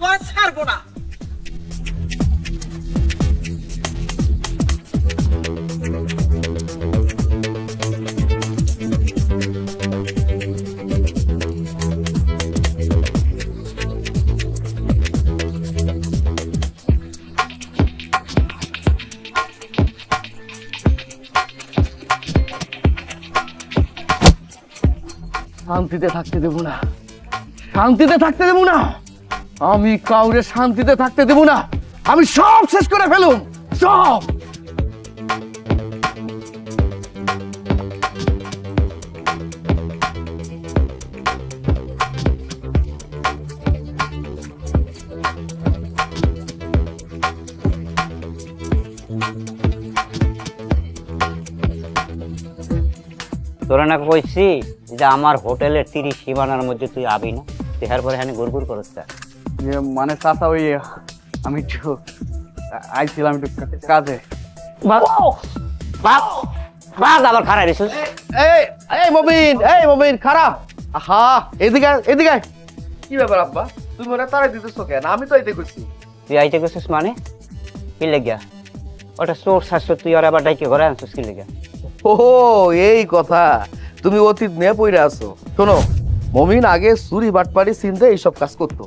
তোর ছাড়বো না। শান্তিতে থাকতে দেব না, শান্তিতে থাকতে দেব না। আমি কাউরে শান্তিতে থাকতে দেব না। আমি সব শেষ করে ফেলুম, সব। তোরা না কইছি যে আমার হোটেলের 30 সীমানার মধ্যে তুই আবি না, তেহার পরে এখানে গুড়গুড় করছ। মানে চাচা ওই আমি একটু আইছিলাম একটু কাজে। আবার খারাপ রেছিস। এই মবিন খারাপ। আহা এদিকে এদিকে। কি ব্যাপার আব্বা, তুমি ওরা তাড়াই দিতেছ কেন? আমি তো আইতে কইছি। তুই আইতে কইছিস মানে কি লাগিয়া? ওটা চোর শাশুড়, তুই আর আবার ডাইকে ঘরে আনছিস কি লাগিয়া? ও এই কথা, তুমি অতীত নিয়ে পড়ে আছো। শোনো, মমিন আগে চুরি বাটপাড়ি চিনতে এইসব কাজ করতো,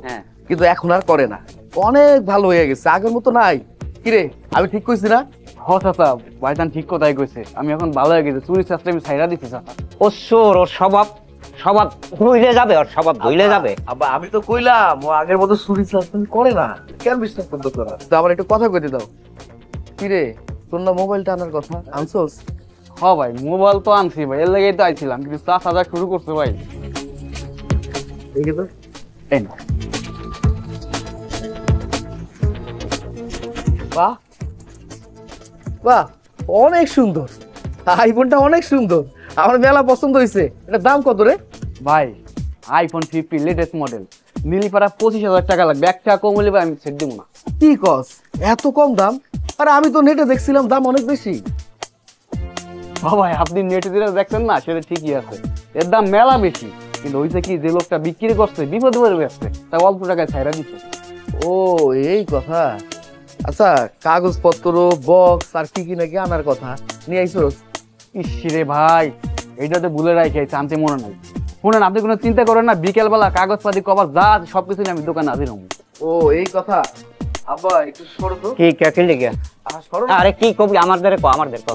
কিন্তু এখন আর করে না। অনেক ভালো হয়ে গেছে, আগের মতো নাই। কিরে আমি ঠিক কইছি না? হ চাচা, ভাইজান ঠিক কথাই কইছে। আমি এখন ভালো হয়ে গেছি, চুরি চাষটা আমি ছাইরা দিচ্ছি চাচা। ও চোর, ওর স্বভাব স্বভাব ধুইলে যাবে, ওর স্বভাব ধুইলে যাবে। আব্বা আমি তো কইলাম ও আগের মতো চুরি চাষটা করে না, কেন বিশ্বাস করতে তোরা? তো আবার একটু কথা কইতে দাও। কিরে তোর না মোবাইলটা আনার কথা, আনছোস? হ ভাই, মোবাইল তো আনছি ভাই, এর লাগেই তো আইছিলাম, কিন্তু চাচা যা শুরু করছে ভাই। দেখি তো, এই না। বাহ বাহ, অনেক সুন্দর আইফোনটা, অনেক সুন্দর। আমার মেলা পছন্দ হয়েছে। এটার দাম কত রে ভাই? আইফোন 50 লেটেস্ট মডেল, নীলিপাড়া 25,000 টাকা লাগবে। 1 টাকা কম হলে ভাই আমি ছেড়ে দিব না। কি কস, এত কম দাম? আরে আমি তো নেটে দেখছিলাম দাম অনেক বেশি। ভাই আপনি নেটে যেটা দেখছেন না সেটা ঠিকই আছে, এর দাম মেলা বেশি, কিন্তু ওইটা কি যে লোকটা বিক্রি করছে বিপদে পড়ে গেছে, তা অল্প টাকায় ছাইরা দিচ্ছে। ও এই কথা। আচ্ছা কাগজপত্র বক্স আর কি কি নাকি আনার কথা নিয়ে আইছোস? ইসরে ভাই, এইটা তো ভুলে রাখি আনতে মনে নাই। শুনেন, আপনি কোনো চিন্তা করেন না, বিকেলবেলা কাগজপাতি কভার যা সবকিছু নিয়ে আমি দোকানে হাজির হব। ও এই কথা। আব্বা একটু সরো তো। কি কে লিগে? আরে কি কবি আমার ধরে কো, আমার ধরে কো।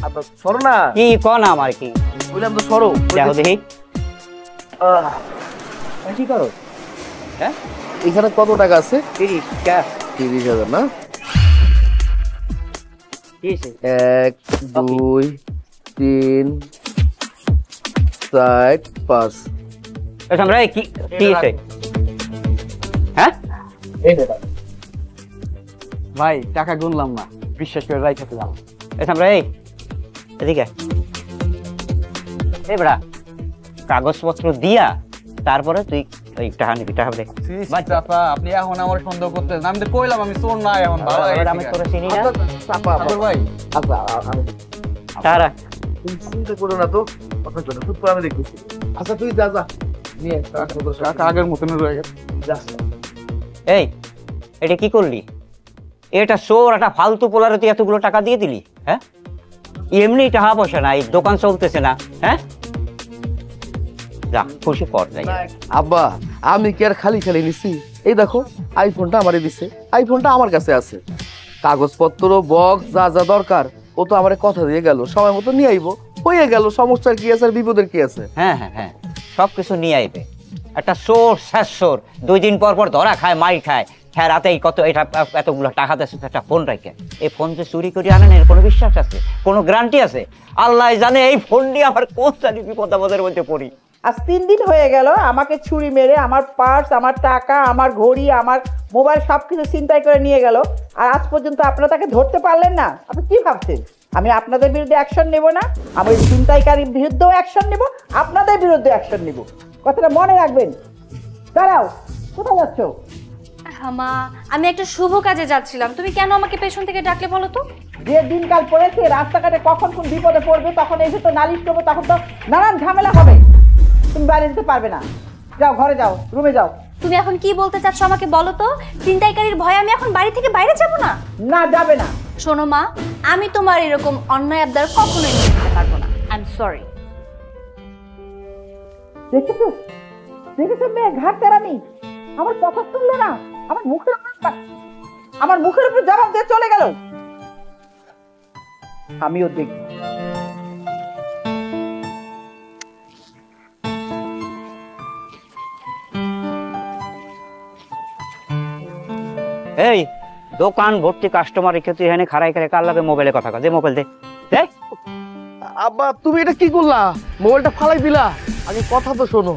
আব্বা সরো না। কি কো না আমার কি বললাম তো সরো। দেখো দেখি। কি করো? হ্যাঁ এখানে কত টাকা আছে? 30 টাকা। 30,000 না? কি আছে? 1 2 3 4 5। এই আমরা কি কি আছে? হ্যাঁ এই দাদা ভাই টাকা গুনলাম না, বিশ্বাস করে রাইখাতে দাও। এই আমরা এদিকে এই বড়া কাগজপত্র দিয়া তারপরে তুই ওই টাকা নিবি। টাকা দে ভাই চাচা, আপনি এখন আমার সন্দেহ করতেছেন। আমি তো কইলাম আমি চোর না, এখন ভালো আমি তোরে চিনি না। চাপা ভাই। আচ্ছা আমি তারা তুমি চিন্তা করো না তো, কথা শোনো, খুব আমি দেখতেছি। আচ্ছা তুই যা যা নিয়ে টাকা আগের মতন রয়ে গেছে। যা। এই এটা কি করলি? এটা চোর, একটা ফালতু পোলারে তুই এতগুলো টাকা দিয়ে দিলি? হ্যাঁ এমনি টাকা পয়সা নাই, দোকান চলতেছে না। হ্যাঁ যা খুশি কর যাই। আব্বা আমি কি আর খালি খালি নিছি? এই দেখো আইফোনটা আমারে দিছে, আইফোনটা আমার কাছে আছে। কাগজপত্র বক্স যা যা দরকার ও তো আমারে কথা দিয়ে গেল, সময় মতো নিয়ে আইবো। হয়ে গেল, সমস্যার কি আছে আর বিপদের কি আছে? হ্যাঁ হ্যাঁ হ্যাঁ, সবকিছু নিয়ে আইবে। একটা চোর শেষ চোর 2 দিন পর পর ধরা খায়, মাইর খায়। হ্যাঁ রাতেই কত এটা এতগুলো টাকা দেয় একটা ফোন রাখে। এই ফোন যে চুরি করে আনেন এর কোনো বিশ্বাস আছে? কোনো গ্যারান্টি আছে? আল্লাহ জানে এই ফোন নিয়ে আমার কোন জানি বিপদের মধ্যে পড়ি। আজ 3 দিন হয়ে গেল আমাকে ছুরি মেরে আমার পার্স, আমার টাকা, আমার ঘড়ি, আমার মোবাইল সবকিছু ছিনতাই করে নিয়ে গেল। আর আজ পর্যন্ত আপনারা তাকে ধরতে পারলেন না। আপনি কি ভাবছেন আমি আপনাদের বিরুদ্ধে অ্যাকশন নেব না? আমি ছিনতাইকারীর বিরুদ্ধেও অ্যাকশন নেব, আপনাদের বিরুদ্ধে অ্যাকশন নেব। কথাটা মনে রাখবেন। দাঁড়াও, কোথায় যাচ্ছ? মা আমি একটা শুভ কাজে যাচ্ছিলাম, তুমি কেন আমাকে পেছন থেকে ডাকলে বলো তো? যে দিনকাল পড়েছে রাস্তাঘাটে কখন কোন বিপদে পড়বে, তখন এসে তো নালিশ করবো, তখন তো নানান ঝামেলা হবে। তুমি বাইরে যেতে পারবে না। যাও ঘরে যাও, রুমে যাও। তুমি এখন কি বলতে চাচ্ছ আমাকে বলো তো? ছিনতাইকারীর ভয়ে আমি এখন বাড়ি থেকে বাইরে যাব না? না, যাবে না। শোনো মা, আমি তোমার এরকম অন্যায় আবদার কখনোই মেনে নিতে পারবো না। I am sorry. দেখেছো দেখেছো মেয়ে ঘাট তেরামি, আমার কথা শুনলো না, আমার মুখের উপর জবাব দিয়ে চলে গেল। আমিও দেখব। এই দোকান ভর্তি কাস্টমার রেখে তুই এখানে খাড়াই খাড়াই কার লাগে মোবাইলে কথা কয়? দে মোবাইল দে। দেখ আব্বা তুমি এটা কি করলা? মোবাইলটা ফালাই দিলা। আগে কথা তো শোনো,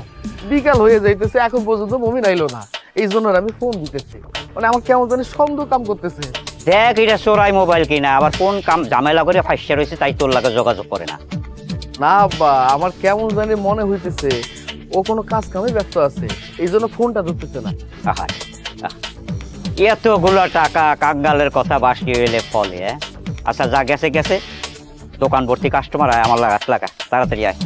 বিকাল হয়ে যাইতেছে, এখন পর্যন্ত মমিন আইলো না, এই জন্য আমি ফোন দিতেছি। মানে আমার কেমন জানি সন্দেহ কাম করতেছে। দেখ এটা চোরাই মোবাইল কিনা, আবার কোন কাম ঝামেলা করে ফাঁসিয়া রয়েছে তাই তোর লাগে যোগাযোগ করে না। না আব্বা, আমার কেমন জানি মনে হইতেছে ও কোনো কাজ কামে ব্যস্ত আছে, এই জন্য ফোনটা ধরতেছে না। আহা, এতগুলো টাকা কাঙ্গালের কথা বাসি হইলে ফলে। আচ্ছা যা গেছে গেছে, দোকান ভর্তি কাস্টমার আয়, আমার লাগা লাগা তাড়াতাড়ি আয়।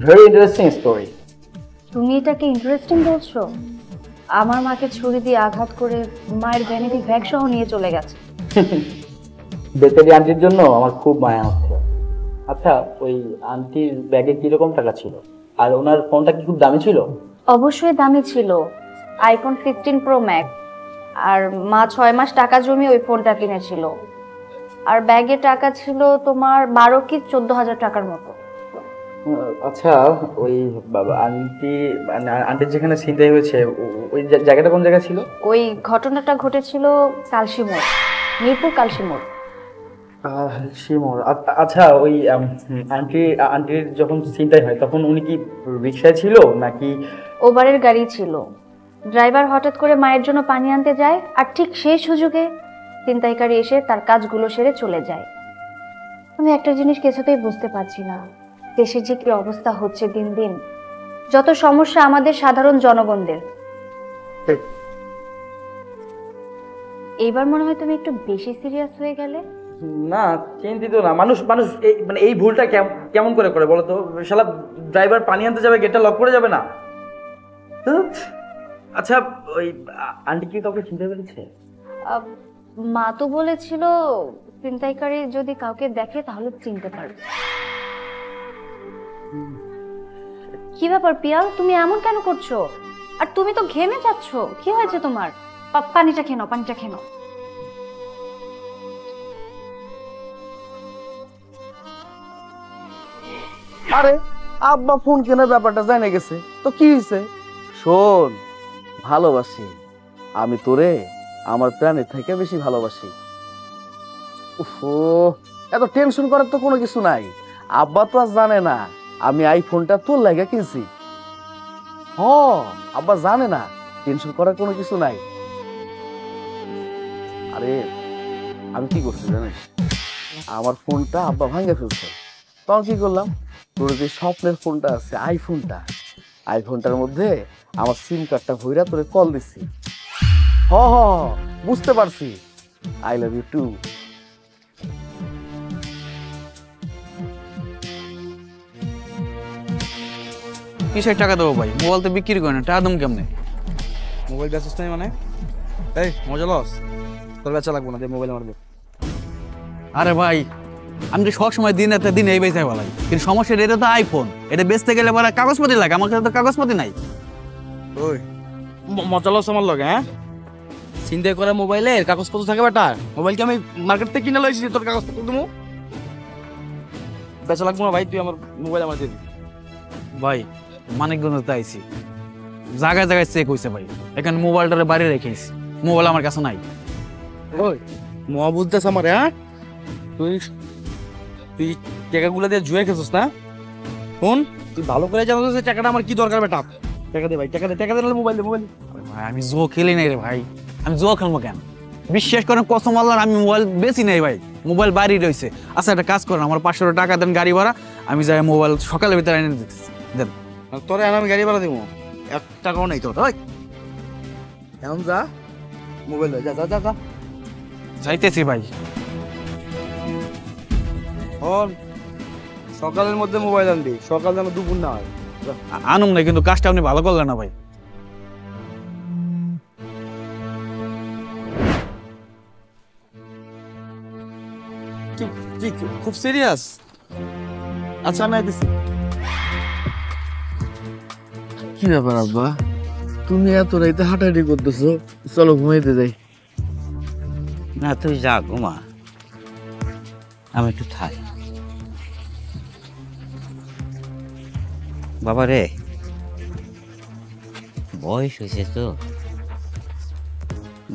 Very interesting story. তুমি এটাকে ইন্টারেস্টিং বলছো? আমার মাকে ছুরি দিয়ে আঘাত করে মায়ের ভ্যানিটি ব্যাগ সহ নিয়ে চলে গেছে। বেচারি আন্টির জন্য আমার খুব মায়া হচ্ছে। আচ্ছা, ওই আন্টির ব্যাগে কিরকম টাকা ছিল, আর ওনার ফোনটা কি খুব দামি ছিল? অবশ্যই দামি ছিল, আইফোন 15 প্রো ম্যাক্স। আর মা 6 মাস টাকা জমিয়ে ওই ফোনটা কিনেছিল। আর ব্যাগে টাকা ছিল তোমার 12 কি 14,000 টাকার মতো। আচ্ছা, ওই আন্টির যেখানে ছিনতাই হয়েছে ওই জায়গাটা কোন জায়গা ছিল? ওই ঘটনাটা ঘটেছিল কালশি মোড়, মিরপুর কালশি মোড়। শিমর। আচ্ছা, ওই আন্টির যখন ছিনতাই হয় তখন উনি কি রিক্সায় ছিল নাকি? ওভারের গাড়ি ছিল। ড্রাইভার হঠাৎ করে মায়ের জন্য পানি আনতে যায়, আর ঠিক সেই সুযোগে ছিনতাইকারী এসে তার কাজগুলো সেরে চলে যায়। আমি একটা জিনিস কিছুতেই বুঝতে পারছি না, দেশের যে কি অবস্থা হচ্ছে দিন দিন, যত সমস্যা আমাদের সাধারণ জনগণদের। এইবার মনে হয় তুমি একটু বেশি সিরিয়াস হয়ে গেলে। না, চিন্তিত না। মানুষ মানে এই ভুলটা কেমন করে করে বলো তো? শালা ড্রাইভার পানি আনতে যাবে, গেটটা লক করে যাবে না? আচ্ছা, ওই আন্টি কি কাউকে চিনতে পেরেছে? মা তো বলেছিল ছিনতাইকারী যদি কাউকে দেখে তাহলে চিনতে পারবে। কি ব্যাপার পিয়াল, তুমি এমন কেন করছো? আর তুমি তো ঘেমে যাচ্ছ, কি হয়েছে তোমার? পানিটা খেয়ে নাও, পানিটা খেয়ে নাও। আরে আব্বা ফোন কেনার ব্যাপারটা জানে গেছে তো কি হয়েছে? শোন, ভালোবাসি আমি তোরে, আমার প্রাণের থেকে বেশি ভালোবাসি। উফো, এত টেনশন করার তো কোনো কিছু নাই। আব্বা তো আর জানে না আমি আইফোনটা তোর লাগা কিনছি। হ, আব্বা জানে না, টেনশন করার কোনো কিছু নাই। আরে আমি কি করছি জানিস? আমার ফোনটা আব্বা ভাঙে ফেলছে, তখন কি করলাম, তোর যে স্বপ্নের ফোনটা আছে আইফোনটার মধ্যে আমার সিম কার্ডটা ভইরা তোরে কল দিছি। হ হ, বুঝতে পারছি। I love you too. কিসের টাকা দেবো ভাই? মোবাইল তো বিক্রি করে না, টাকা দাম কেমনে? মোবাইল বেচছিস নাই মানে? এই মজা লস, তোর বেচা লাগবো না, যে মোবাইল আমার দে। আরে ভাই, আমি তো সব সময় দিন একটা দিন এই বেচাই বলাই, কিন্তু সমস্যা এটা তো আইফোন, এটা বেচতে গেলে পরে কাগজপাতি লাগে, আমার কাছে তো কাগজপাতি নাই। ওই মজা লস আমার লগে, হ্যাঁ? চিন্তা করে মোবাইলের কাগজপত্র থাকে বেটা? মোবাইল কি আমি মার্কেট থেকে কিনে লইছি তোর কাগজপত্র দেবো? বেচা লাগবো না ভাই, তুই আমার মোবাইল আমার দিয়ে দিবি। ভাই মানিকগঞ্জতে আইছি, জায়গায় জায়গায় চেক হয়েছে ভাই, এখানে মোবাইলটারে বাইরে রেখেছি, মোবাইল আমার কাছে নাই। ওই মহা বুঝতেছ আমার, হ্যাঁ? তুই তুই টাকাগুলো দিয়ে জুয়ে খেছিস না? ফোন তুই ভালো করে জানো যে টাকাটা আমার কি দরকার বেটা? টাকা দে ভাই, টাকা দে নাহলে মোবাইল দে, মোবাইল। ভাই আমি জুয়ো খেলি নাই রে ভাই, আমি জুয়ো খেলবো কেন? বিশ্বাস করেন কসম আল্লাহর আমি মোবাইল বেশি নাই ভাই, মোবাইল বাড়ি রয়েছে। আচ্ছা একটা কাজ করেন, আমার 500 টাকা দেন গাড়ি ভাড়া, আমি যাই মোবাইল সকালের ভিতরে এনে দিতেছি, দেন। তোরে আমি গাড়ি ভাড়া দিব, 1 টাকাও নেই তোর। এখন যা, মোবাইল যা যা যা যা। যাইতেছি ভাই। সকালের মধ্যে মোবাইল আনবি, সকাল যেন দুপুর না হয়। আনুম না, কিন্তু কাজটা আপনি ভালো করলেন না ভাই। খুব সিরিয়াস? আচ্ছা আমি আইতেছি। কি ব্যাপার আব্বা, তুমি এত রাইতে হাঁটাহাঁটি করতেছো? চলো ঘুমাইতে যাই। না তুই যা ঘুমা, আমি একটু থাই। বাবা রে, বয়স হয়েছে তো,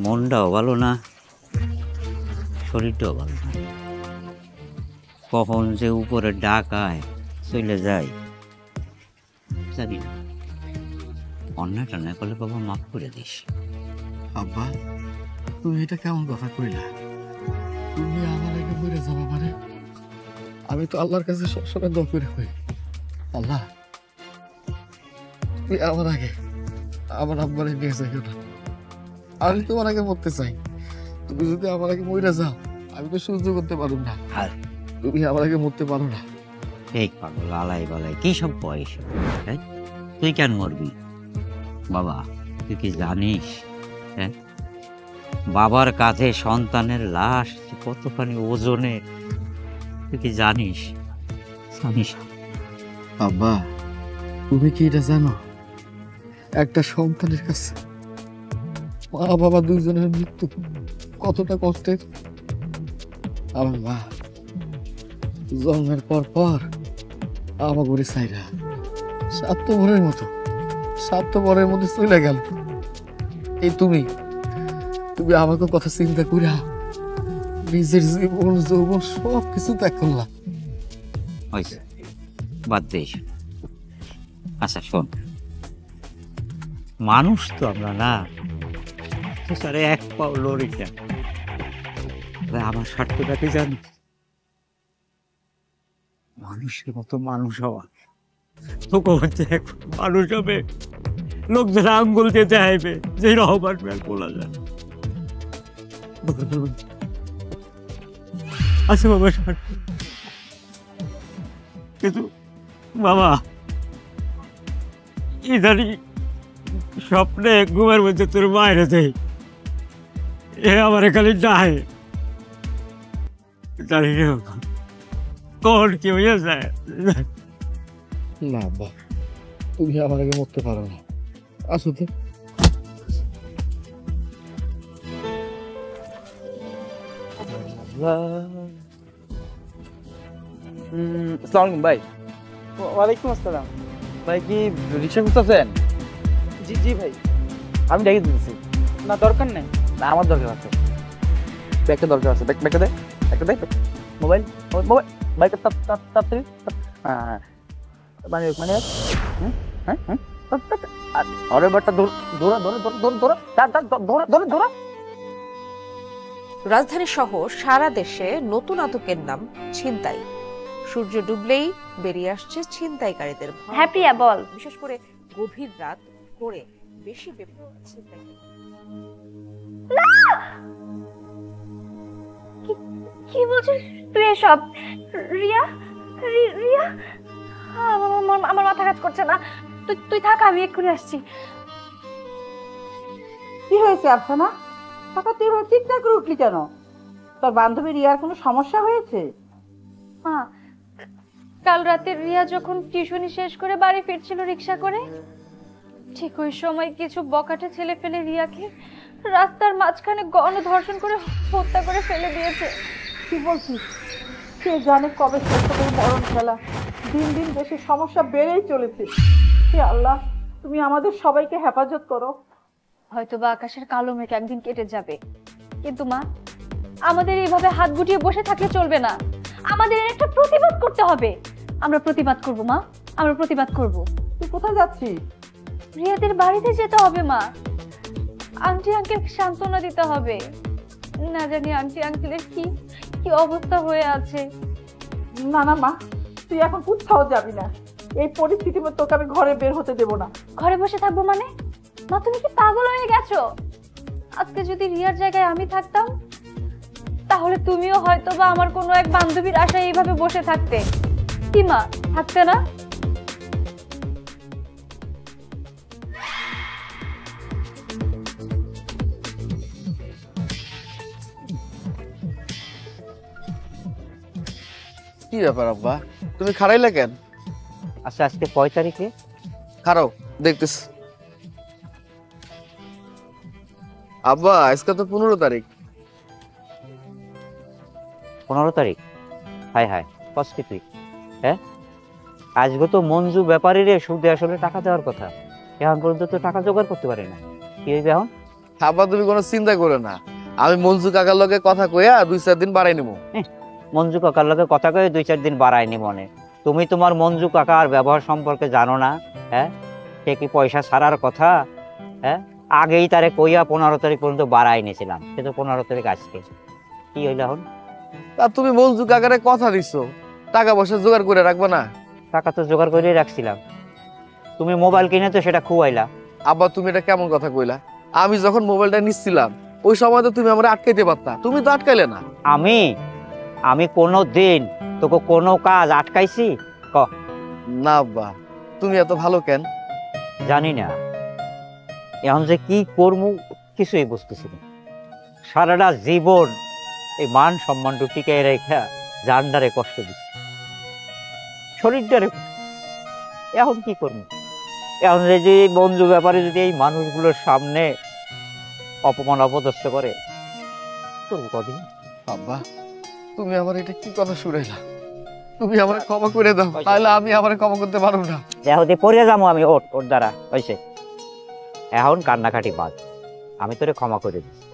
মনটাও ভালো না, শরীরটাও ভালো না। কখন যে উপরে ডাকায় চলে যায় জানি না। অন্যটা না করলে বাবা মাফ করে দিস। আব্বা তুমি এটা কেমন কথা কইলা? তুমি আমার আগে মরে যাবা মানে? আমি তো আল্লাহর কাছে সবসময় দোয়া করে কই, আল্লাহ তুমি আমার আগে আমার আব্বারে নিয়ে যাই না। আমি তোমার আগে মরতে চাই, তুমি যদি আমার আগে মরে যাও আমি তো সহ্য করতে পারব না। আর তুমি আমার আগে মরতে পারো না। এই পাগল আলাই বালাই কি সব বয়স, তুই কেন মরবি? বাবা তুই কি জানিস, হ্যাঁ বাবার কাঁধে সন্তানের লাশ কতখানি ওজনের, তুই কি জানিস? জানিস আব্বা তুমি কি এটা জানো, একটা সন্তানের কাছে মা বাবা দুইজনের মৃত্যু কতটা কষ্টের? আমার মা জন্মের পর পর আমার ঘরে চাইরা স্বার্থপরের মধ্যে চলে গেল। এই তুমি আমাকে কথা চিন্তা করিয়া নিজের জীবন যৌবন সব কিছু ত্যাগ করলা। হয়েছে, বাদ দিস। আচ্ছা শোন, মানুষ তো আমরা না, সারে এক পাও লড়ি কেন? আমার স্বার্থটাকে জানি, মানুষের মতো মানুষ হওয়া। তোকে হচ্ছে মানুষ হবে, লোকজন আঙ্গুল দিতে চাইবে যে রহমান বলা যায়। আচ্ছা বাবা স্বার্থ, কিন্তু বাবা ইদানি স্বপ্নে ঘুমের মধ্যে তোর মায়ের দেয়, এ আমার খালি ডাহে, জানি কখন কি হয়ে যায়। না আব্বা তুমি আমার আগে মরতে পারো না, আসো তো। আসসালামু ভাই। ওয়ালাইকুম আসসালাম। ভাই কি রিক্সা খুঁজতেছেন? জি জি ভাই। আমি ডেকে দিতেছি। না দরকার নেই। না আমার দরকার আছে, ব্যাগটা দরকার আছে। ব্যাগটা দে, ব্যাগটা দে। মোবাইল মোবাইল বাইকটা তাড়াতাড়ি। হ্যাঁ মানে মানে হ্যাঁ হ্যাঁ আরে বাটটা দৌড়া দৌড়া দৌড়া দৌড়া দৌড়া দৌড়া। রাজধানী সহ সারা দেশে নতুন আতঙ্কের নাম ছিনতাই। সূর্য ডুবলেই বেরিয়ে আসছে ছিনতাইকারীদের ভয়। হ্যাঁ প্রিয়া বল। বিশেষ করে গভীর রাত করে বেশি ছিনতাই। কি বলছিস তুই এসব? রিয়া রিয়া আমার মাথা কাজ করছে না, তুই থাক, আমি এক্ষুনি আসছি। কি হয়েছে আফসানা? হঠাৎ তুই চিৎকার করে উঠলি কেন? তোর বান্ধবী রিয়ার কোনো সমস্যা হয়েছে? মা, কাল রাতে রিয়া যখন টিউশনি শেষ করে বাড়ি ফিরছিল রিক্সা করে, ঠিক ওই সময় কিছু বকাটে ছেলে ফেলে রিয়াকে রাস্তার মাঝখানে গণধর্ষণ করে হত্যা করে ফেলে দিয়েছে। কি বলছিস? কে জানে কবে ছোট্ট করে মরণ খেলা। দিন দিন দেশের সমস্যা বেড়েই চলেছে। হে আল্লাহ, তুমি আমাদের সবাইকে হেফাজত করো। হয়তোবা আকাশের কালো মেঘ একদিন কেটে যাবে, কিন্তু মা আমাদের এইভাবে হাত গুটিয়ে বসে থাকলে চলবে না। আমাদের একটা প্রতিবাদ করতে হবে। আমরা প্রতিবাদ করব মা, আমরা প্রতিবাদ করব। তুই কোথায় যাচ্ছিস? রিয়াদের বাড়িতে যেতে হবে মা, আন্টি আঙ্কেল সান্ত্বনা দিতে হবে। না জানি আন্টি আঙ্কেলের কি কি অবস্থা হয়ে আছে। না না মা, তুই এখন কোথাও যাবি না। এই পরিস্থিতির মধ্যে তোকে আমি ঘরে বের হতে দেবো না। ঘরে বসে থাকবো মানে? মা তুমি কি পাগল হয়ে গেছো? আজকে যদি রিয়ার জায়গায় আমি থাকতাম তাহলে তুমিও হয়তো বা আমার কোনো এক বান্ধবীর আশায় এইভাবে বসে থাকতে। কি মা, থাকতে না? কি ব্যাপার আব্বা, তুমি খাড়াইলে কেন? আচ্ছা আজকে কয় তারিখে? খাড়াও দেখতেছ। আব্বা আজকে তো 15 তারিখ। 15 তারিখ? হায় হায়, কষ্ট তুই। হ্যাঁ, আজকে তো মঞ্জু ব্যাপারীর সুদে আসলে টাকা দেওয়ার কথা, এখন পর্যন্ত তো টাকা জোগাড় করতে পারে না। কি হইবে এখন? আব্বা তুমি কোনো চিন্তা করো না, আমি মঞ্জু কাকার লগে কথা কইয়া 2-4 দিন বাড়াই নিব। মঞ্জু কাকার লগে কথা কয়ে 2-4 দিন বাড়ায়নি মনে। তুমি তোমার মঞ্জু কাকার ব্যবহার সম্পর্কে জানো না? হ্যাঁ, সে কি পয়সা ছাড়ার কথা? হ্যাঁ, আগেই তারে কইয়া 15 তারিখ পর্যন্ত বাড়াই নিয়েছিলাম, সে তো 15 তারিখ আজকে। কি হইল এখন? তা তুমি মঞ্জু কাকারে কথা দিছো টাকা পয়সা জোগাড় করে রাখবে না? টাকা তো জোগাড় করে রাখছিলাম, তুমি মোবাইল কিনে তো সেটা খুয়াইলা। আব্বা তুমি এটা কেমন কথা কইলা? আমি যখন মোবাইলটা নিচ্ছিলাম ওই সময় তো তুমি আমার আটকাইতে পারতা, তুমি তো আটকাইলে না। আমি কোনো দিন তোকে কোনো কাজ আটকাইছি? ক। না আব্বা, তুমি এত ভালো কেন? জানি না, এখন যে কি করবো কিছুই বুঝতেছি না। সারাটা জীবন এই মান সম্মানটু টিকাই রেখা জানডারে কষ্ট দিচ্ছে, শরীরটারে। এখন কি করবো? এখন যে মঞ্জু ব্যাপারে যদি এই মানুষগুলোর সামনে অপমান অপদস্থ করে, তোর কদিন। আব্বা তুমি আমার এটা কি কথা শুনাইলা? তুমি আমার ক্ষমা করে দাও, তাহলে আমি আমার ক্ষমা করতে পারবো না। যেহেতু পড়ে যাবো আমি, ওর দ্বারা হয়েছে। এখন কান্নাকাটি বাদ, আমি তোরে ক্ষমা করে দিচ্ছি।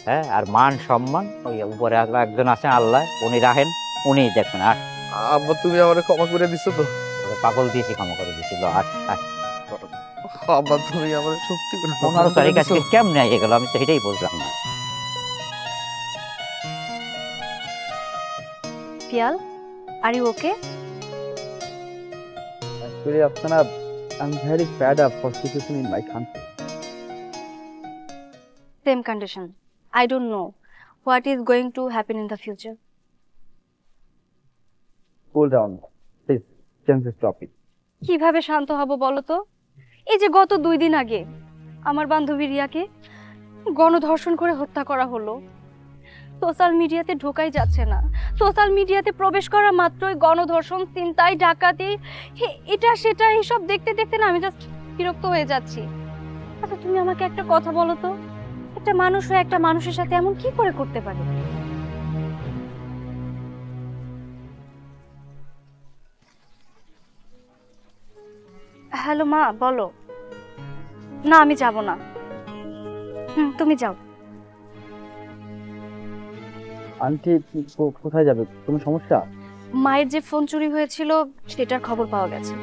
হ্যাঁ, আর মান সম্মান ওই উপরে একজন আছেন আল্লাহ, উনি রাখেন, উনি দেখবেন। আর আব্বা তুমি আমার ক্ষমা করে দিছো তো? পাগল দিয়েছি, ক্ষমা করে দিছিল। আব্বা তুমি আমার সত্যি করে 15 তারিখ আজকে কেমনে আইয়ে গেল আমি তো এটাই বুঝলাম না। Piyal, are you okay? Actually, Afsana, I'm very fed up for situation in my country. Same condition. I don't know what is going to happen in the future. Cool down. Please, change this topic. কিভাবে শান্ত হব বলো তো? এই যে গত 2 দিন আগে আমার বান্ধবী রিয়াকে গণধর্ষণ করে হত্যা করা হলো। সোশ্যাল মিডিয়াতে ঢোকাই যাচ্ছে না, সোশ্যাল মিডিয়াতে প্রবেশ করা মাত্রই গণধর্ষণ, ছিনতাই, ডাকাতি, এটা সেটা এইসব দেখতে দেখতে না আমি জাস্ট বিরক্ত হয়ে যাচ্ছি। আচ্ছা তুমি আমাকে একটা কথা বলো তো, একটা মানুষ হয়ে একটা মানুষের সাথে এমন কি করে করতে পারে? হ্যালো মা, বলো। না আমি যাব না। তুমি যাও। আন্টি কোথায় যাবে? কোনো সমস্যা? মায়ের যে ফোন চুরি হয়েছিল সেটার খবর পাওয়া গেছে।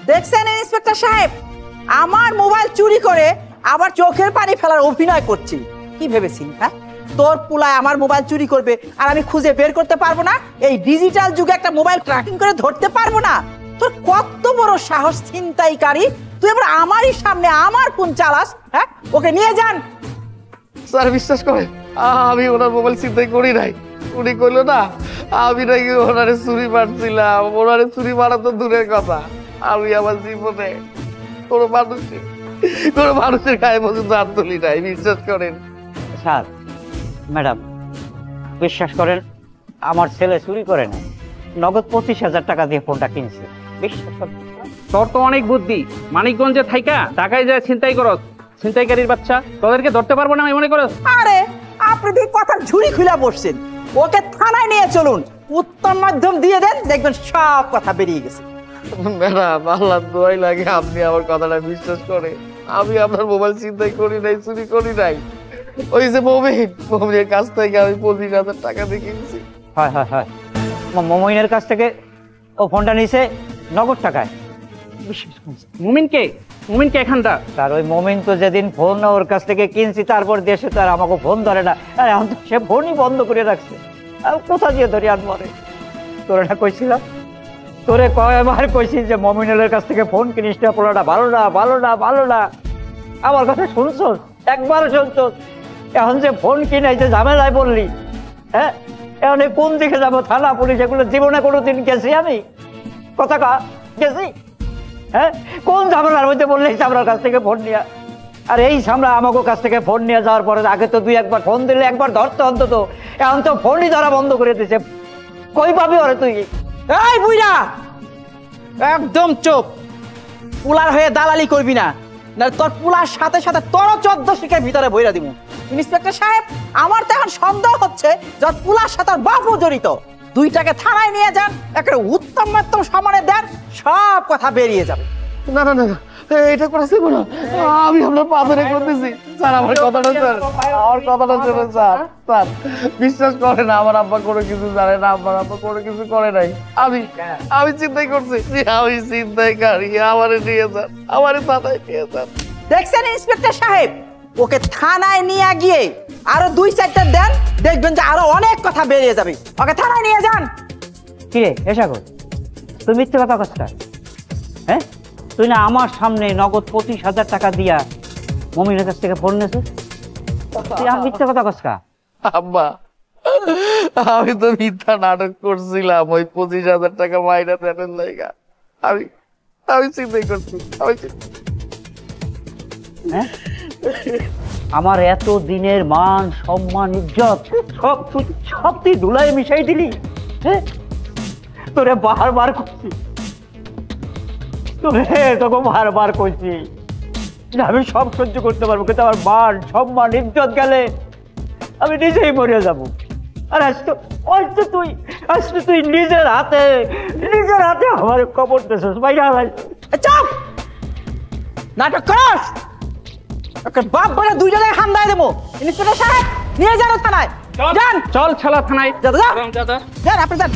দেখছেন ইন্সপেক্টর সাহেব, আমার মোবাইল চুরি করে আবার চোখের পানি ফেলার অভিনয় করছি। কি ভেবেছিস? হ্যাঁ, তোর পুলায় আমার মোবাইল চুরি করবে আর আমি খুঁজে বের করতে পারবো না? এই ডিজিটাল যুগে একটা মোবাইল ট্র্যাকিং করে ধরতে পারবো না? তোর কত বড় সাহস ছিনতাইকারী! তুই এবার আমারই সামনে আমার ফোন চালাস? হ্যাঁ, ওকে নিয়ে যান। স্যার বিশ্বাস করেন আমি ওনার মোবাইল চিন্তাই করি নাই। উনি কইলো না আমি নাকি ওনারে চুরি মারছিলাম। ওনারে চুরি মারা তো দূরের কথা, আমি আমার জীবনে কোনো মানুষের গায়ে পর্যন্ত হাত তুলি নাই। বিশ্বাস করেন স্যার, ম্যাডাম, বিশ্বাস করেন আমার ছেলে চুরি করে না, নগদ 25,000 টাকা দিয়ে ফোনটা কিনছে। বিশ্বাস করেন। তোর তো অনেক বুদ্ধি, মানিকগঞ্জে থাইকা ঢাকায় যায় ছিনতাই করস, ছিনতাইকারীর বাচ্চা, তোদেরকে ধরতে পারবো না আমি মনে করস? আরে আপনি তো কথার ঝুড়ি খুলে বসছেন। ওকে থানায় নিয়ে চলুন, উত্তম মাধ্যম দিয়ে দেন, দেখবেন সব কথা বেরিয়ে গেছে। ম্যাডাম আল্লাহ দোয়াই লাগে আপনি আমার কথাটা বিশ্বাস করে। আমি আপনার মোবাইল চিন্তাই করি নাই, চুরি করি নাই। ওই যে মমিনের কাছ থেকে আমি 25,000 টাকা দিয়ে কিনছি। হয় হয় হয়, মমিনের কাছ থেকে ও ফোনটা নিছে নগদ টাকায়। মুমিনকে মুমিনকে এখানটা তার ওই মোমেন তো যেদিন ফোন ওর কাছ থেকে কিনছি তারপর দেশে তো আর আমাকে ফোন ধরে না, আর এখন তো সে ফোনই বন্ধ করে রাখছে। আর কোথা দিয়ে ধরি আর মরে? তোরে না কইছিলাম, তোরে কয়বার কইছি যে মমিনুলের কাছ থেকে ফোন কিনিস না, পোলাটা ভালো না ভালো না ভালো না। আমার কথা শুনছোস? একবারও শুনছোস? এখন যে ফোন কিনাই যে ঝামেলায় বললি, হ্যাঁ এখন এই কোন দিকে যাবো? থানা পুলিশ এগুলো জীবনে কোনোদিন গেছি আমি? কথা কা গেছি? হ্যাঁ কোন ঝামেলার মধ্যে বললে সামরার কাছ থেকে ফোন নিয়ে? আর এই সামরা আমাকে কাছ থেকে ফোন নিয়ে যাওয়ার পরে আগে তো দুই একবার ফোন দিলে একবার ধরতে অন্তত, এখন তো ফোনই ধরা বন্ধ করে দিছে। কই পাবি ওরে তুই? এই বুইরা একদম চুপ, পুলার হয়ে দালালি করবি না, না তোর পুলার সাথে সাথে তোরও 14 শিখের ভিতরে বইরা দিব। ইন্সপেক্টর সাহেব, আমার তো এখন সন্দেহ হচ্ছে যে পুলার সাথে আর বাপও জড়িত। দুইটাকে থানায় নিয়ে যান, একটা উত্তম মাত্তম সম্মানে দেন, সব কথা বেরিয়ে যাবে। না না না, এটা করেছি না, আমি আপনার পা ধরে করতেছি স্যার। আমার কথাটা স্যার, আমার কথাটা শুনুন স্যার। স্যার বিশ্বাস করে না, আমার আব্বা কোনো কিছু জানে না, আমার আব্বা কোনো কিছু করে নাই। আমি চিন্তাই করছি, আমি চিন্তাইকারী। আমারে নিয়ে যান, আমারে থানায় নিয়ে যান। দেখছেন ইন্সপেক্টর সাহেব, ওকে থানায় নিয়ে গিয়ে আরো 2-4টা দেন, দেখবেন যে আরো অনেক কথা বেরিয়ে যাবে। ওকে থানায় নিয়ে যান। কিরে এসা কর, তুই মিথ্যে কথা কসটা? হ্যাঁ তুই না আমার সামনে নগদ 25,000 টাকা দিয়া মমিনের কাছ থেকে ফোন নিয়েছিস, তুই আর মিথ্যে কথা কসকা? আব্বা আমি তো মিথ্যা নাটক করছিলাম ওই 25,000 টাকা মাইনা দেনের লাইগা। আমি চিন্তাই করছি, হ্যাঁ আমার এত দিনের মান সম্মান ইজ্জত সব তুই ধুলায় মিশাই দিলি। হ্যাঁ তোরে বারবার করছি, তোকে বারবার করছি আমি সব সহ্য করতে পারবো, কিন্তু আমার মান সম্মান ইজ্জত গেলে আমি নিজেই মরে যাব। আর আজকে তুই নিজের হাতে আমার কবর দিয়েছিস। চাপ, নাটক করস, ওকে বাপ বলে 2 জায়গায় হামদায় দেবো। ইন্সপেক্টর সাহেব নিয়ে যান থানায়, যান। চল ছালা থানায় যান, আপনি যান।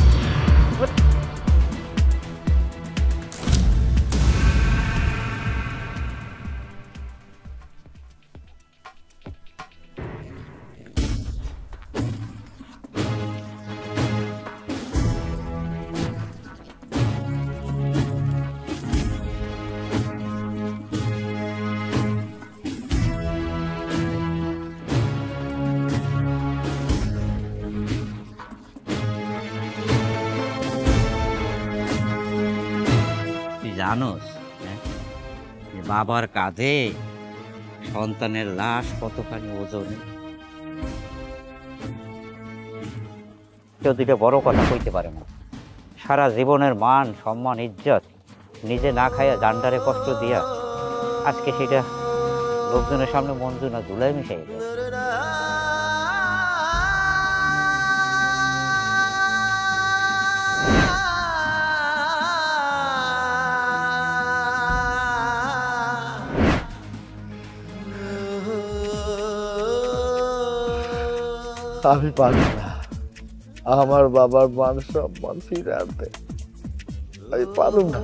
জানোস যে বাবার কাঁধে সন্তানের লাশ কতখানি ওজনে? কেউ দুটো বড় কথা কইতে পারে না। সারা জীবনের মান সম্মান ইজ্জত নিজে না খাইয়া জান্ডারে কষ্ট দিয়া আজকে সেটা লোকজনের সামনে মঞ্জু না ধুলাই মিশাই দেয়। আমি পারি না আমার বাবার মান সম্মান ফিরে আনতে, আমি পারব না।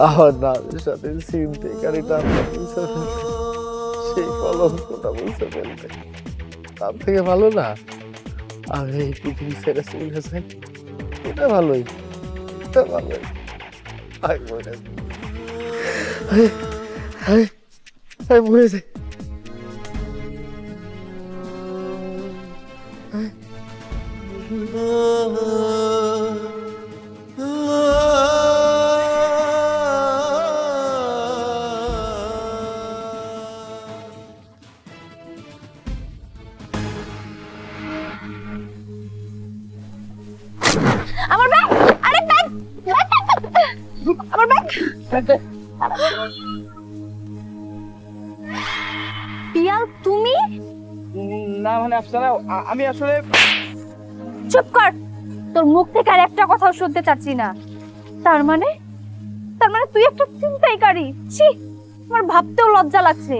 আমার নামের সাথে ছিনতাইকারীটা মুছে ফেলতে, সেই কলঙ্কটা মুছে ফেলতে। তার থেকে ভালো না আমি এই পৃথিবী ছেড়ে চলে যাই। এটা ভালোই, এটা ভালোই। আমি মরে যাই, আমি মরে যাই। আমার ব্যাগ, আরে ব্যাগ, আমার ব্যাগ। পিয়াল তুমি? না মানে আফসানা, আমি আসলে চুপ কর, তোর মুখ থেকে আর একটা কথাও শুনতে চাচ্ছি না। তার মানে তুই একটা ছিনতাইকারী? ছি, আমার ভাবতেও লজ্জা লাগছে।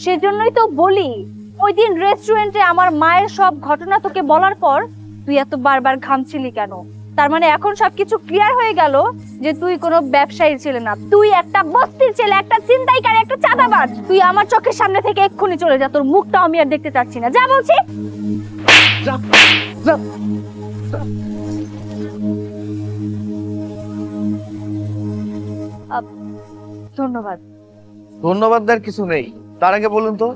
সেজন্যই তো বলি, ওই দিন রেস্টুরেন্টে আমার মায়ের সব ঘটনা তোকে বলার পর তুই এত বারবার ঘামছিলি কেন? তার মানে এখন সবকিছু ক্লিয়ার হয়ে গেল যে তুই কোনো ব্যবসায়ী ছেলে না, তুই একটা বস্তির ছেলে, একটা ছিনতাইকারী, একটা চাঁদাবাজ। তুই আমার চোখের সামনে থেকে এক্ষুনি চলে যা, তোর মুখটাও আমি আর দেখতে চাচ্ছি না, যা বলছি। ধন্যবাদ। ধন্যবাদ দেওয়ার কিছু নেই। তার আগে বলুন তো,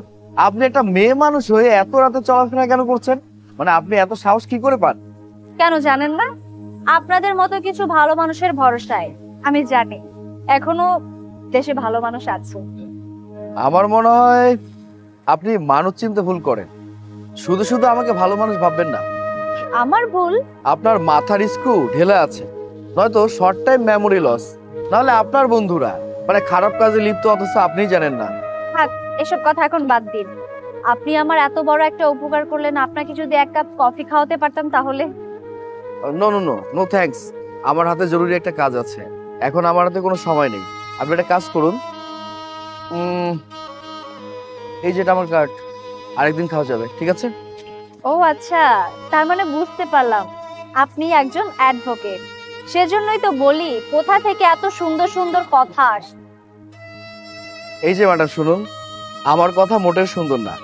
আপনি একটা মেয়ে মানুষ হয়ে এত রাতে চলাফেরা কেন করছেন? মানে আপনি এত সাহস কি করে পান? কেন জানেন না? আপনাদের মতো কিছু ভালো মানুষের ভরসায় আমি জানি এখনো দেশে ভালো মানুষ আছে। আমার মনে হয় আপনি মানুষ চিনতে ভুল করেন। শুধু শুধু আমাকে ভালো মানুষ ভাববেন না। আমার ভুল? আপনার মাথার স্ক্রু ঢেলে আছে, নয়তো শর্ট টাইম মেমোরি লস, নাহলে আপনার বন্ধুরা মানে খারাপ কাজে লিপ্ত, অথচ আপনিই জানেন না। থাক, এসব কথা এখন বাদ দিন। আপনি আমার এত বড় একটা উপকার করলেন, আপনাকে যদি এক কাপ কফি খাওয়াতে পারতাম তাহলে। No no no no thanks, আমার হাতে জরুরি একটা কাজ আছে, এখন আমার হাতে কোনো সময় নেই। আপনি একটা কাজ করুন, এই যেটা আমার কার্ড, আরেকদিন খাওয়া যাবে, ঠিক আছে? ও আচ্ছা, তার মানে বুঝতে পারলাম আপনি একজন অ্যাডভোকেট। সেজন্যই তো বলি কোথা থেকে এত সুন্দর সুন্দর কথা আসে। এই যে ম্যাডাম শুনুন, আমার কথা মোটের সুন্দর না,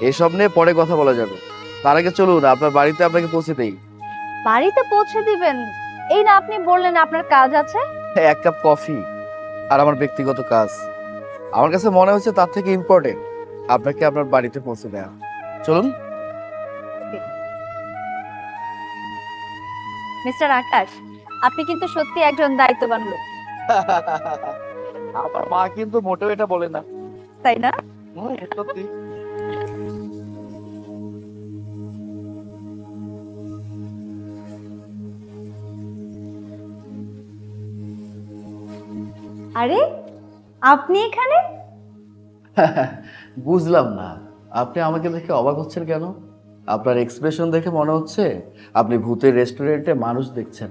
এসব নিয়ে পরে কথা বলা যাবে। তার আগে চলুন আপনার বাড়িতে আপনাকে পৌঁছে দেই। বাড়িতে পৌঁছে দিবেন? এই না আপনি বললেন আপনার কাজ আছে। এক কাপ কফি আর আমার ব্যক্তিগত কাজ আমার কাছে মনে হচ্ছে তার থেকে ইম্পর্টেন্ট আপনাকে আপনার বাড়িতে পৌঁছে দেওয়া। চলুন। মিস্টার আকাশ, আপনি কিন্তু সত্যি একজন দায়িত্ববান লোক, আমার মা কিন্তু মোটেও এটা বলে না, তাই না? সত্যি। আরে আপনি এখানে? বুঝলাম না, আপনি আমাকে দেখে অবাক হচ্ছেন কেন? আপনার এক্সপ্রেশন দেখে মনে হচ্ছে আপনি ভূতের রেস্টুরেন্টে মানুষ দেখছেন।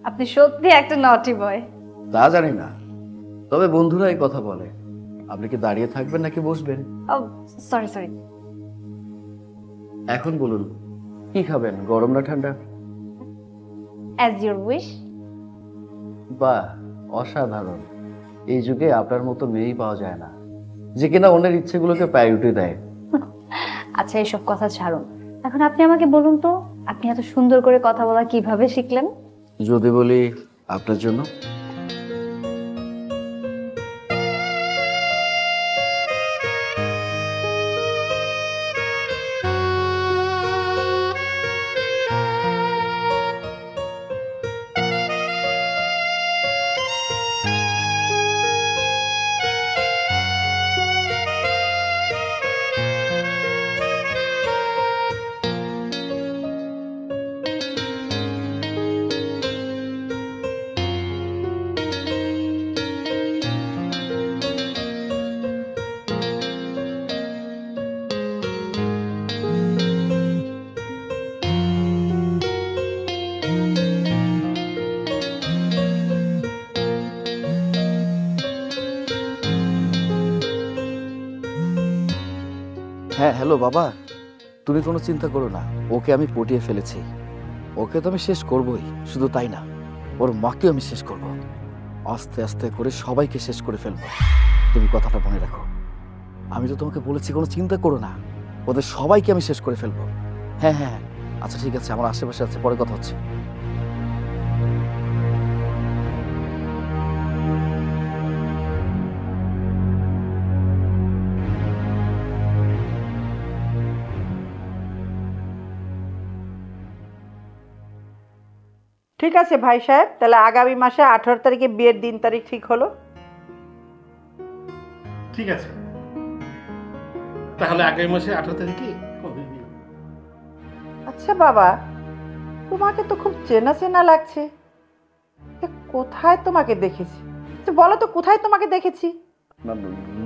আপনি সত্যি একটা নটি বয়। তা জানি না, তবে বন্ধুরা এই কথা বলে। আপনি কি দাঁড়িয়ে থাকবেন নাকি বসবেন? Sorry sorry. এখন বলুন কি খাবেন, গরম না ঠান্ডা? As your wish. বাহ, অসাধারণ। এই যুগে আপনার মতো মেয়েই পাওয়া যায় না যে কিনা অন্যের ইচ্ছেগুলোকে প্রায়োরিটি দেয়। আচ্ছা এইসব কথা ছাড়ুন, এখন আপনি আমাকে বলুন তো, আপনি এত সুন্দর করে কথা বলা কিভাবে শিখলেন? যদি বলি আপনার জন্য। হ্যাঁ হ্যালো বাবা, তুমি কোনো চিন্তা করো না, ওকে আমি পটিয়ে ফেলেছি। ওকে তো আমি শেষ করবই, শুধু তাই না ওর মাকেও আমি শেষ করব। আস্তে আস্তে করে সবাইকে শেষ করে ফেলবো। তুমি কথাটা মনে রাখো। আমি তো তোমাকে বলেছি কোনো চিন্তা করো না, ওদের সবাইকে আমি শেষ করে ফেলবো। হ্যাঁ হ্যাঁ আচ্ছা ঠিক আছে, আমার আশেপাশে আছে, পরে কথা হচ্ছে। ঠিক আছে ভাই সাহেব, তাহলে আগামী মাসে 18 তারিখে বিয়ের দিন তারিখ ঠিক হলো। ঠিক আছে, তাহলে আগামী মাসে 18 তারিখে হবে বিয়ে। আচ্ছা বাবা, তোমাকে তো খুব চেনা চেনা লাগছে, কোথায় তোমাকে দেখেছি? বলো তো কোথায় তোমাকে দেখেছি?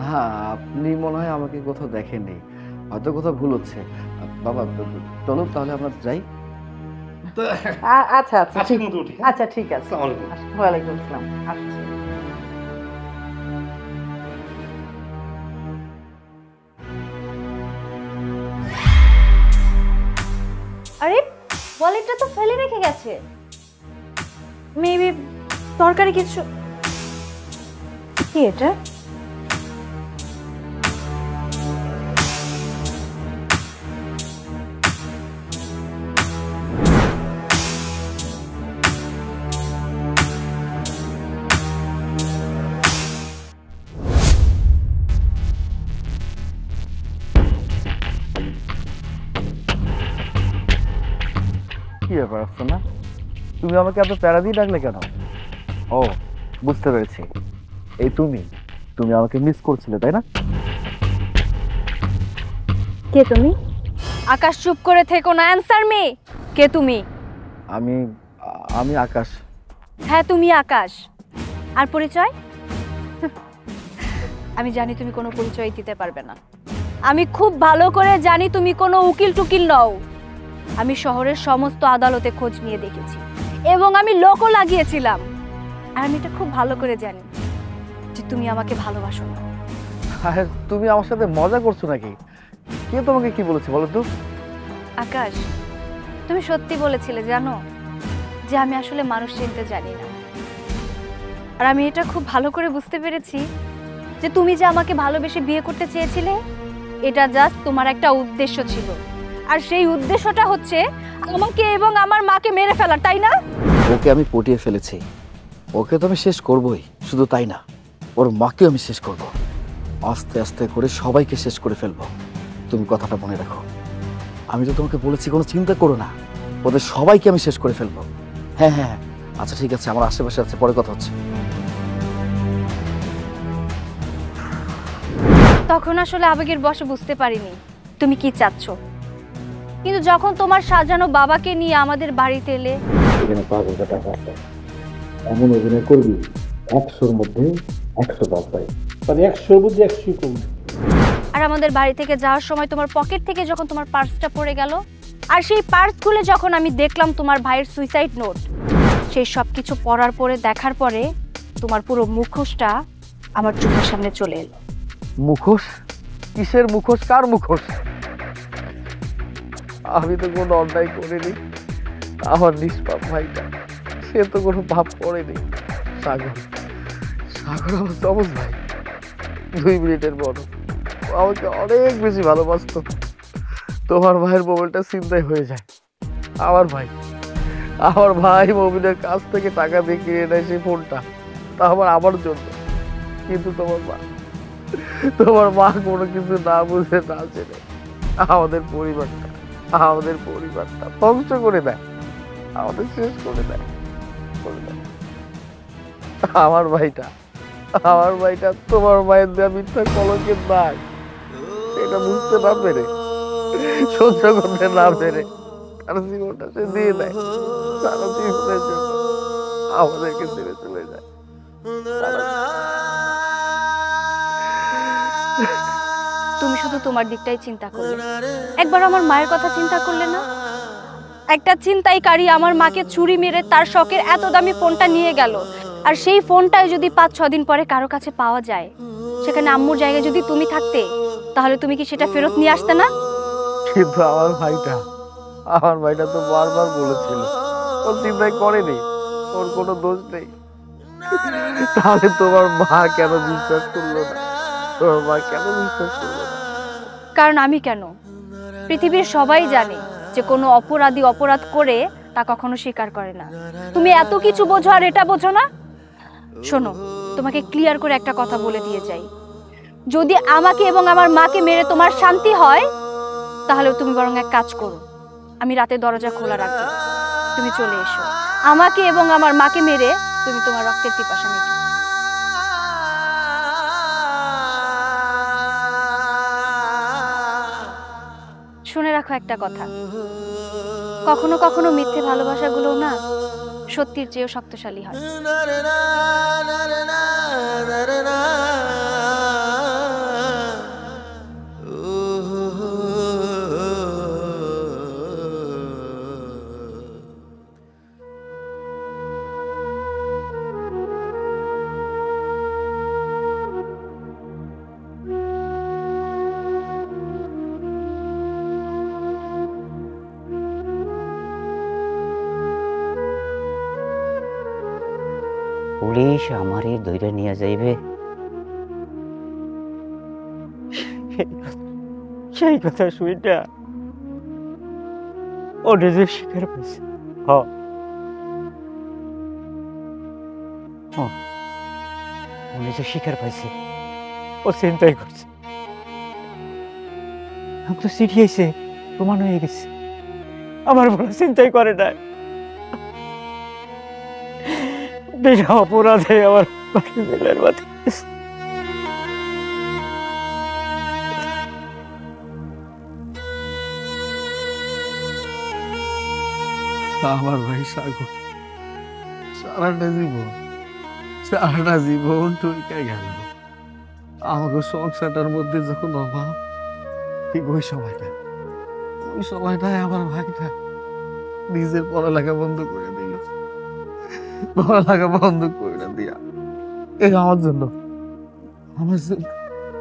না আপনি মনে হয় আমাকে কোথাও দেখেননি, হয়তো কোথাও ভুল হচ্ছে। বাবা চলো তাহলে আমরা যাই। আচ্ছা আচ্ছা ঠিক আচ্ছা ঠিক আছে। ওয়ালাইকুম আসসালাম। আসছি। আরে ওয়ালেটটা তো ফেলে রেখে গেছে। মেবি তরকারি কিছু। কি এটা? কি ব্যাপার আসছো না? তুমি আমাকে এত প্যারা দিয়ে ডাকলে কেন? ও, বুঝতে পেরেছি, এই তুমি তুমি আমাকে মিস করছিলে তাই না? কে তুমি? আকাশ চুপ করে থেকো না, অ্যানসার মি। কে তুমি? আমি আমি আকাশ। হ্যাঁ তুমি আকাশ। আর পরিচয়? আমি জানি তুমি কোনো পরিচয় দিতে পারবে না। আমি খুব ভালো করে জানি তুমি কোনো উকিল টুকিল নও। আমি শহরের সমস্ত আদালতে খোঁজ নিয়ে দেখেছি এবং আমি লোকও লাগিয়েছিলাম। আর আমি এটা খুব ভালো করে জানি যে তুমি আমাকে ভালোবাসো না। আর তুমি আমার সাথে মজা করছো নাকি? কে তোমাকে কি বলেছে বলো তো? আকাশ, তুমি সত্যি বলেছিলে জানো যে আমি আসলে মানুষ চিনতে জানি না। আর আমি এটা খুব ভালো করে বুঝতে পেরেছি যে তুমি যে আমাকে ভালোবেসে বিয়ে করতে চেয়েছিলে, এটা জাস্ট তোমার একটা উদ্দেশ্য ছিল। আর সেই উদ্দেশ্যটা হচ্ছে আমাকে এবং আমার মাকে মেরে ফেলার, তাই না? ওকে আমি পটিয়ে ফেলেছি, ওকে তো আমি শেষ করবই। শুধু তাই না, ওর মাকে আমি শেষ করব। আস্তে আস্তে করে সবাইকে শেষ করে ফেলবো। তুমি কথাটা মনে রাখো। আমি তো তোমাকে বলেছি কোনো চিন্তা করো না, ওদের সবাইকে আমি শেষ করে ফেলবো। হ্যাঁ হ্যাঁ, আচ্ছা ঠিক আছে, আমার আশেপাশে আছে, পরে কথা হচ্ছে। তখন আসলে আবেগের বশে বুঝতে পারিনি তুমি কি চাচ্ছ, কিন্তু যখন তোমার সাজানো বাবাকে নিয়ে আমাদের বাড়িতে এলে, এখানে পাগলটা টাকা আছে, এমন অভিনয় করবি 100-র মধ্যে 100 বাদ পাই। মানে 100-র মধ্যে 100 করবি। আর আমাদের বাড়ি থেকে যাওয়ার সময় তোমার পকেট থেকে যখন তোমার পার্সটা পড়ে গেল, আর সেই পার্স খুলে যখন আমি দেখলাম তোমার ভাইয়ের সুইসাইড নোট, সেই সব কিছু পড়ার পরে দেখার পরে তোমার পুরো মুখোশটা আমার চোখের সামনে চলে এলো। মুখোশ? কিসের মুখোশ? কার মুখোশ? আমি তো কোনো অন্যায় করিনি। আমার নিষ্পাপ ভাইটা, সে তো কোনো পাপ করেনি। সাগর, সাগর আমার সবুজ ভাই, 2 মিনিটের বড়, ও আমাকে অনেক বেশি ভালোবাসতো। তোমার ভাইয়ের মোবাইলটা ছিনতাই হয়ে যায়। আমার ভাই মোবাইলের কাছ থেকে টাকা দিয়ে কিনে নেয় সেই ফোনটা, তা আমার জন্য। কিন্তু তোমার মা কোনো কিছু না বুঝে না জেনে আমাদের পরিবারটা ধ্বংস করে দেয়, আমাদের শেষ করে দেয়। আমার ভাইটা তোমার মায়ের দেয়া মিথ্যা কলঙ্কের দাগ, এটা বুঝতে না পেরে, সহ্য করতে না পেরে তার জীবনটা সে দিয়ে দেয়। সারা জীবনের জন্য আমাদেরকে ছেড়ে চলে যায়। তুমি শুধু তোমার দিকটাই চিন্তা করলে, একবার আমার মায়ের কথা চিন্তা করলে না? একটা ছিনতাইকারী আমার মাকে ছুরি মেরে তার শখের এত দামি ফোনটা নিয়ে গেল, আর সেই ফোনটাই যদি 5-6 দিন পরে কারো কাছে পাওয়া যায়, সেখানে আম্মুর জায়গায় যদি তুমি থাকতে, তাহলে তুমি কি সেটা ফেরত নিয়ে আসতে না? কিন্তু আমার ভাইটা তো বারবার বলেছিল ও চিন্তাই করেনি, ওর কোনো দোষ নেই। তাহলে তোমার মা কেন বিশ্বাস করলো না? কারণ আমি কেন? পৃথিবীর সবাই জানে যে কোনো অপরাধী অপরাধ করে তা কখনো স্বীকার করে না। তুমি এত কিছু বোঝো আর এটা বোঝো না? শোনো, তোমাকে ক্লিয়ার করে একটা কথা বলে দিয়ে যাই, যদি আমাকে এবং আমার মাকে মেরে তোমার শান্তি হয়, তাহলে তুমি বরং এক কাজ করো, আমি রাতে দরজা খোলা রাখবো, তুমি চলে এসো। আমাকে এবং আমার মাকে মেরে তুমি তোমার রক্তের পিপাসা মেটাও। শুনে রাখো একটা কথা, কখনো কখনো মিথ্যে ভালোবাসাগুলো না সত্যির চেয়েও শক্তিশালী হয়। পুলিশ আমারে ধরে নিয়ে যাইবে, সেই কথা শুইটা ও নিজে স্বীকার পাইছে। ও নিজে স্বীকার পাইছে ও চিন্তাই করছে। আমি তো চিঠি আইছে, প্রমাণ হয়ে গেছে আমার বড় চিন্তাই করে নাই। বিনা অপরাধে আমার জেলের মাথা। আমার ভাই সাগর সারাটা জীবন টুইকা গেল। আমাকে সংসারটার মধ্যে যখন অভাব, ঠিক ওই সময়টায় আমার ভাইটা নিজের পড়ালেখা বন্ধ করে দিল। পড়ালেখা বন্ধ করে দিয়া এই আমার জন্য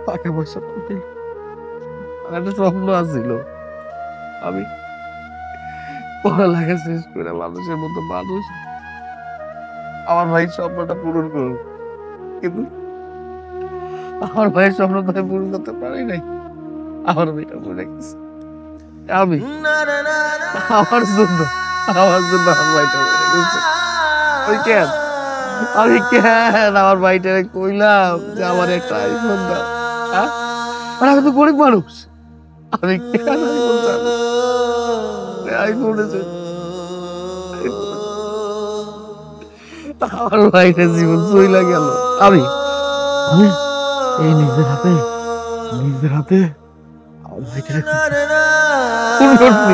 টাকা পয়সা পাঠিয়ে একটা স্বপ্ন আছিল, আমি পড়ালেখা শেষ করে মানুষের মতো মানুষ আমার ভাইয়ের স্বপ্নটা পূরণ করব, কিন্তু আমার ভাইয়ের স্বপ্নটা আমি পূরণ করতে পারি নাই। আমার মেয়েটা মরে গেছে, আমি আমার জন্য আমার ভাইটা মরে গেছে। আমি কেন আমার ভাইটারে কইলাম যে আমার একটা আইফোন দাও, আর আমি তো গরিব মানুষ, আমি কেন আইফোন চাবো? আইফোন আমার ভাইটা জীবন চইলা গেল। আমি এই নিজের হাতে আমার ভাইটারে খুন করছি।